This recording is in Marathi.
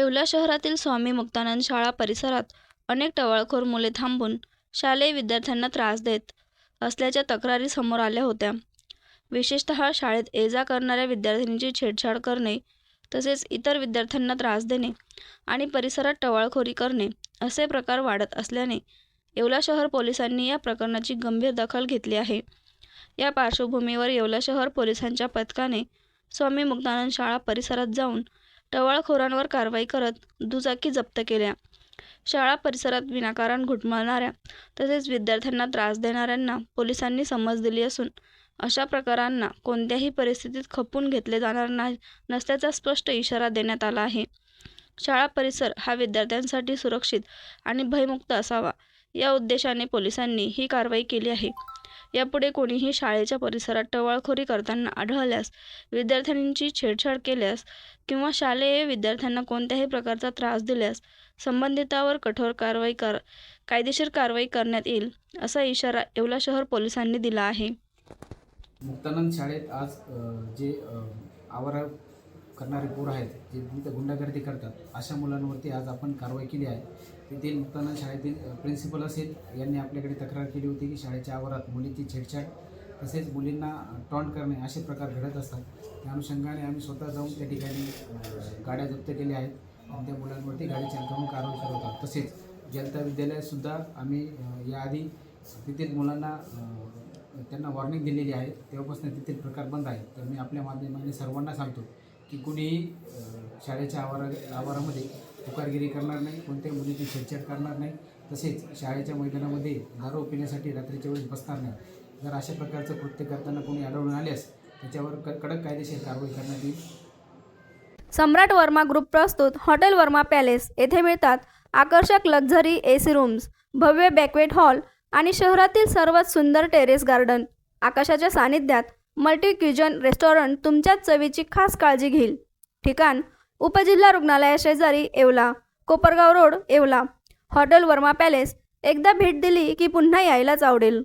येवला शहरातील स्वामी मुक्तानंद शाळा परिसरात अनेक टवाळखोर मुले थांबून शालेय विद्यार्थ्यांना त्रास देत असल्याच्या तक्रारी समोर आल्या होत्या. विशेषतः शाळेत ये-जा करणाऱ्या विद्यार्थिनींची छेडछाड करणे, तसेच इतर विद्यार्थ्यांना त्रास देणे आणि परिसरात टवाळखोरी करणे असे प्रकार वाढत असल्याने येवला शहर पोलिसांनी या प्रकरणाची गंभीर दखल घेतली आहे. या पार्श्वभूमीवर येवला शहर पोलिसांच्या पथकाने स्वामी मुक्तानंद शाळा परिसरात जाऊन टवाळखोरांवर कारवाई करत दुचाकी जप्त केल्या. शाळा परिसरात विनाकारण घुटमळणाऱ्या तसेच विद्यार्थ्यांना त्रास देणाऱ्यांना पोलिसांनी समज दिली असून अशा प्रकारांना कोणत्याही परिस्थितीत खपवून घेतले जाणार नसल्याचा स्पष्ट इशारा देण्यात आला आहे. शाळा परिसर हा विद्यार्थ्यांसाठी सुरक्षित आणि भयमुक्त असावा या उद्देशाने पोलिसांनी ही कारवाई केली आहे. यापुढे कोणीही शाळेच्या परिसरात टवाळखोरी करताना आढळल्यास, विद्यार्थ्यांची छेडछाड केल्यास किंवा शालेय विद्यार्थ्यांना कोणत्याही प्रकारचा त्रास दिल्यास संबंधितावर कठोर कायदेशीर कारवाई करण्यात येईल असा इशारा येवला शहर पोलिसांनी दिला आहे. मुक्तानंद शाळेत आज जे आवारा करणारे पोरं आहेत, जे गुंडागर्दी करतात, अशा मुलांवरती आज आपण कारवाई केली आहे. तेथील मुक्तानंद शाळेतील प्रिन्सिपल असेल यांनी आपल्याकडे तक्रार केली होती की शाळेच्या आवारात मुलीची छेडछाड तसेच मुलींना टॉन्ट करणे असे प्रकार घडत असतात. त्या अनुषंगाने आम्ही स्वतः जाऊन त्या ठिकाणी गाड्या जप्त केल्या आहेत आणि त्या मुलांवरती गाडी चालक करून कारवाई करत आहोत. तसेच जलता विद्यालयातसुद्धा आम्ही याआधी तेथील मुलांना त्यांना वॉर्निंग दिलेली आहे. तेव्हापासून तेथील प्रकार बंद आहे. तर मी आपल्या माध्यमाने सर्वांना सांगतो की कुणीही शाळेच्या आवारामध्ये तुकारगिरी करणार नाही, कोणत्याही मुलीची छेडछाड करणार नाही, तसेच शाळेच्या मैदानामध्ये दारू पिण्यासाठी रात्रीच्या वेळेस बसणार नाही. जर अशा प्रकारचं कृत्य करताना कोणी आढळून आल्यास त्याच्यावर कडक कायदेशीर कारवाई करण्यात येईल. सम्राट वर्मा ग्रुप प्रस्तुत हॉटेल वर्मा पॅलेस येथे मिळतात आकर्षक लक्झरी AC रूम्स, भव्य बॅक्वेट हॉल आणि शहरातील सर्वात सुंदर टेरेस गार्डन. आकाशाच्या सानिध्यात मल्टी क्युजन रेस्टॉरंट तुमच्या चवीची खास काळजी घेईल. ठिकाण उपजिल्हा रुग्णालयाशेजारी Yeola, Kopargaon road, Yeola. Hotel Verma palace एकदा भेट दिली की पुन्हा यायलाच आवडेल.